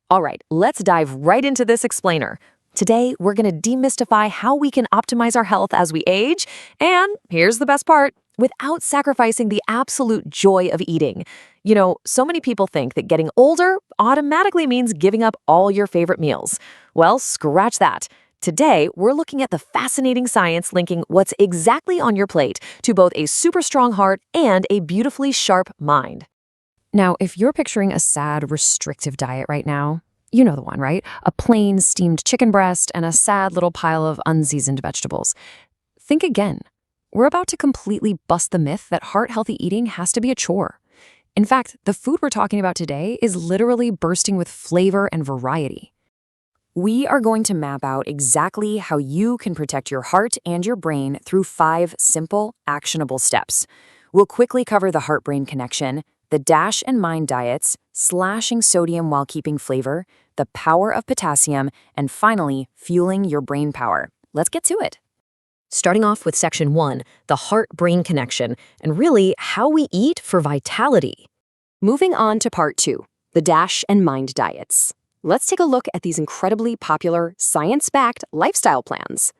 All right, let's dive right into this explainer. Today, we're going to demystify how we can optimize our health as we age, and here's the best part, without sacrificing the absolute joy of eating. So many people think that getting older automatically means giving up all your favorite meals. Well, scratch that. Today, we're looking at the fascinating science linking what's exactly on your plate to both a super strong heart and a beautifully sharp mind. Now, if you're picturing a sad, restrictive diet right now, you know the one, right? A plain steamed chicken breast and a sad little pile of unseasoned vegetables. Think again. We're about to completely bust the myth that heart-healthy eating has to be a chore. In fact, the food we're talking about today is literally bursting with flavor and variety. We are going to map out exactly how you can protect your heart and your brain through 5 simple, actionable steps. We'll quickly cover the heart-brain connection, the DASH and MIND diets, slashing sodium while keeping flavor, the power of potassium, and finally, fueling your brain power. Let's get to it. Starting off with section 1, the heart-brain connection, and really how we eat for vitality. Moving on to part 2, the DASH and MIND diets. Let's take a look at these incredibly popular, science-backed lifestyle plans.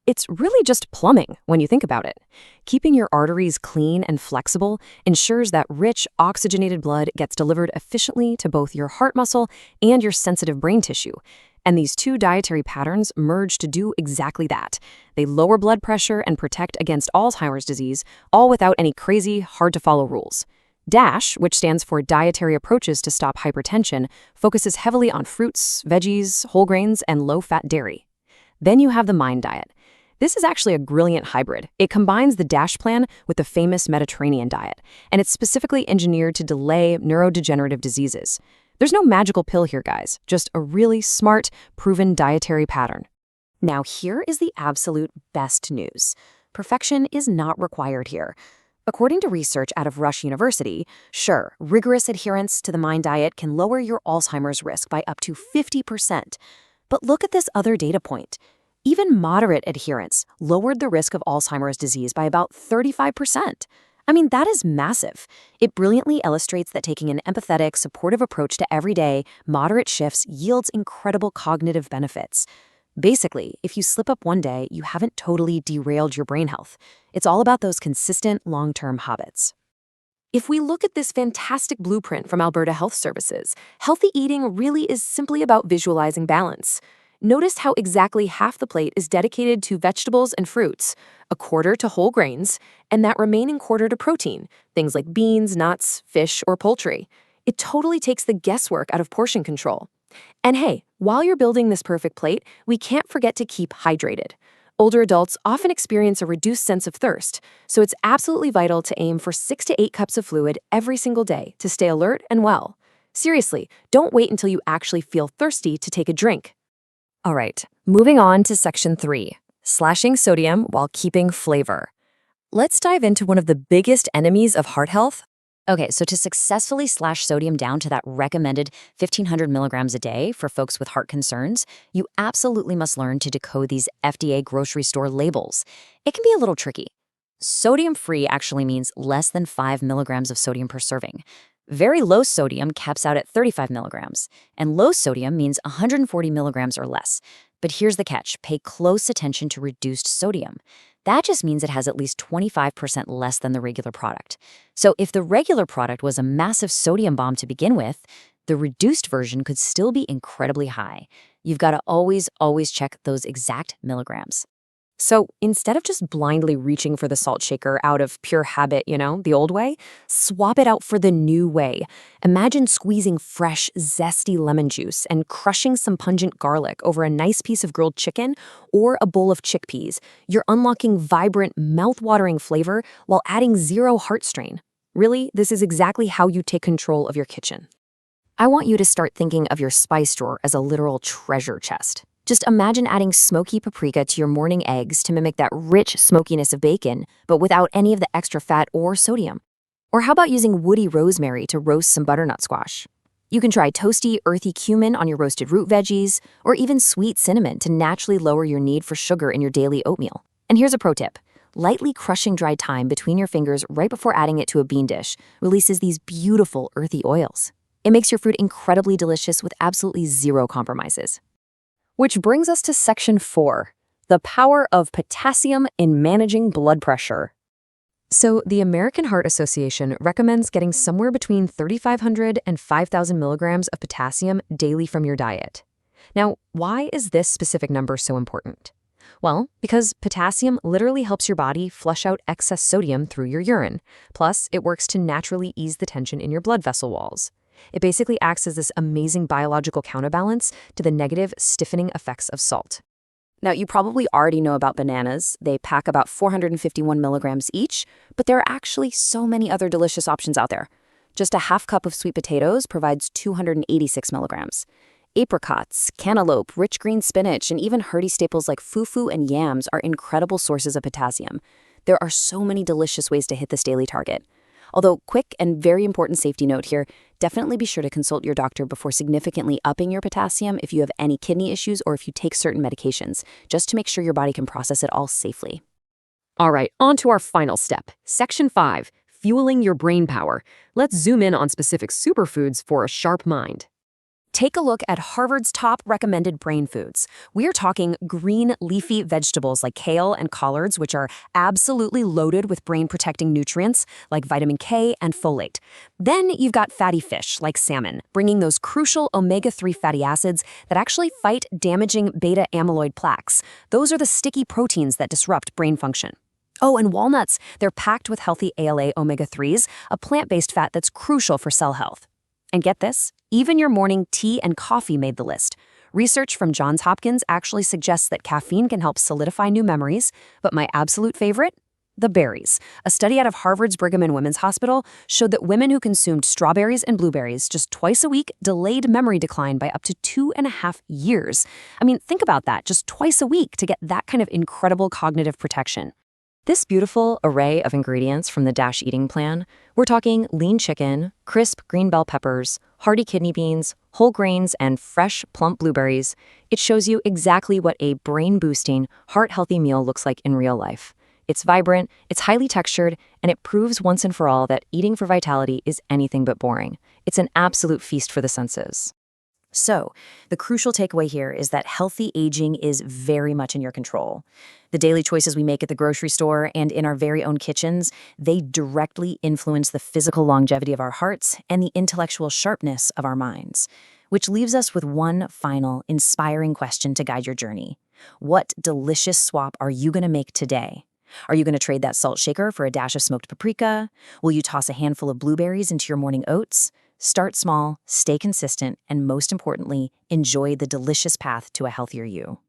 It's really just plumbing when you think about it. Keeping your arteries clean and flexible ensures that rich, oxygenated blood gets delivered efficiently to both your heart muscle and your sensitive brain tissue. And these 2 dietary patterns merge to do exactly that. They lower blood pressure and protect against Alzheimer's disease, all without any crazy, hard-to-follow rules. DASH, which stands for Dietary Approaches to Stop Hypertension, focuses heavily on fruits, veggies, whole grains, and low-fat dairy. Then you have the MIND diet. This is actually a brilliant hybrid. It combines the DASH plan with the famous Mediterranean diet, and it's specifically engineered to delay neurodegenerative diseases. There's no magical pill here, guys, just a really smart, proven dietary pattern. Now, here is the absolute best news. Perfection is not required here. According to research out of Rush University, sure, rigorous adherence to the MIND diet can lower your Alzheimer's risk by up to 50%. But look at this other data point. Even moderate adherence lowered the risk of Alzheimer's disease by about 35%. That is massive. It brilliantly illustrates that taking an empathetic, supportive approach to everyday, moderate shifts yields incredible cognitive benefits. Basically, if you slip up one day, you haven't totally derailed your brain health. It's all about those consistent, long-term habits. If we look at this fantastic blueprint from Alberta Health Services, healthy eating really is simply about visualizing balance. Notice how exactly half the plate is dedicated to vegetables and fruits, a quarter to whole grains, and that remaining quarter to protein, things like beans, nuts, fish, or poultry. It totally takes the guesswork out of portion control. And hey, while you're building this perfect plate, we can't forget to keep hydrated. Older adults often experience a reduced sense of thirst, so it's absolutely vital to aim for 6 to 8 cups of fluid every single day to stay alert and well. Seriously, don't wait until you actually feel thirsty to take a drink. All right, moving on to section 3, slashing sodium while keeping flavor. Let's dive into one of the biggest enemies of heart health. Okay, so to successfully slash sodium down to that recommended 1,500 milligrams a day for folks with heart concerns, you absolutely must learn to decode these FDA grocery store labels. It can be a little tricky. Sodium-free actually means less than 5 milligrams of sodium per serving. Very low sodium caps out at 35 milligrams, and low sodium means 140 milligrams or less. But here's the catch, pay close attention to reduced sodium. That just means it has at least 25% less than the regular product. So if the regular product was a massive sodium bomb to begin with, the reduced version could still be incredibly high. You've got to always check those exact milligrams. So instead of just blindly reaching for the salt shaker out of pure habit, the old way, swap it out for the new way. Imagine squeezing fresh, zesty lemon juice and crushing some pungent garlic over a nice piece of grilled chicken or a bowl of chickpeas. You're unlocking vibrant, mouth-watering flavor while adding 0 heart strain. Really, this is exactly how you take control of your kitchen. I want you to start thinking of your spice drawer as a literal treasure chest. Just imagine adding smoky paprika to your morning eggs to mimic that rich smokiness of bacon, but without any of the extra fat or sodium. Or how about using woody rosemary to roast some butternut squash? You can try toasty, earthy cumin on your roasted root veggies, or even sweet cinnamon to naturally lower your need for sugar in your daily oatmeal. And here's a pro tip. Lightly crushing dried thyme between your fingers right before adding it to a bean dish releases these beautiful earthy oils. It makes your food incredibly delicious with absolutely zero compromises. Which brings us to section 4, the power of potassium in managing blood pressure. So, the American Heart Association recommends getting somewhere between 3,500 and 5,000 milligrams of potassium daily from your diet. Now, why is this specific number so important? Well, because potassium literally helps your body flush out excess sodium through your urine. Plus, it works to naturally ease the tension in your blood vessel walls. It basically acts as this amazing biological counterbalance to the negative, stiffening effects of salt. Now, you probably already know about bananas. They pack about 451 milligrams each, but there are actually so many other delicious options out there. Just a half cup of sweet potatoes provides 286 milligrams. Apricots, cantaloupe, rich green spinach, and even hearty staples like fufu and yams are incredible sources of potassium. There are so many delicious ways to hit this daily target. Although, quick and very important safety note here, definitely be sure to consult your doctor before significantly upping your potassium if you have any kidney issues or if you take certain medications, just to make sure your body can process it all safely. All right, on to our final step, section 5, fueling your brain power. Let's zoom in on specific superfoods for a sharp mind. Take a look at Harvard's top recommended brain foods. We're talking green leafy vegetables like kale and collards, which are absolutely loaded with brain-protecting nutrients like vitamin K and folate. Then you've got fatty fish like salmon, bringing those crucial omega-3 fatty acids that actually fight damaging beta-amyloid plaques. Those are the sticky proteins that disrupt brain function. Oh, and walnuts. They're packed with healthy ALA omega-3s, a plant-based fat that's crucial for cell health. And get this, even your morning tea and coffee made the list. Research from Johns Hopkins actually suggests that caffeine can help solidify new memories, but my absolute favorite? The berries. A study out of Harvard's Brigham and Women's Hospital showed that women who consumed strawberries and blueberries just twice a week delayed memory decline by up to 2.5 years. I mean, think about that, just twice a week to get that kind of incredible cognitive protection. This beautiful array of ingredients from the DASH eating plan, we're talking lean chicken, crisp green bell peppers, hearty kidney beans, whole grains, and fresh, plump blueberries. It shows you exactly what a brain-boosting, heart-healthy meal looks like in real life. It's vibrant, it's highly textured, and it proves once and for all that eating for vitality is anything but boring. It's an absolute feast for the senses. So, the crucial takeaway here is that healthy aging is very much in your control. The daily choices we make at the grocery store and in our very own kitchens, they directly influence the physical longevity of our hearts and the intellectual sharpness of our minds. Which leaves us with one final, inspiring question to guide your journey. What delicious swap are you going to make today? Are you going to trade that salt shaker for a dash of smoked paprika? Will you toss a handful of blueberries into your morning oats? Start small, stay consistent, and most importantly, enjoy the delicious path to a healthier you.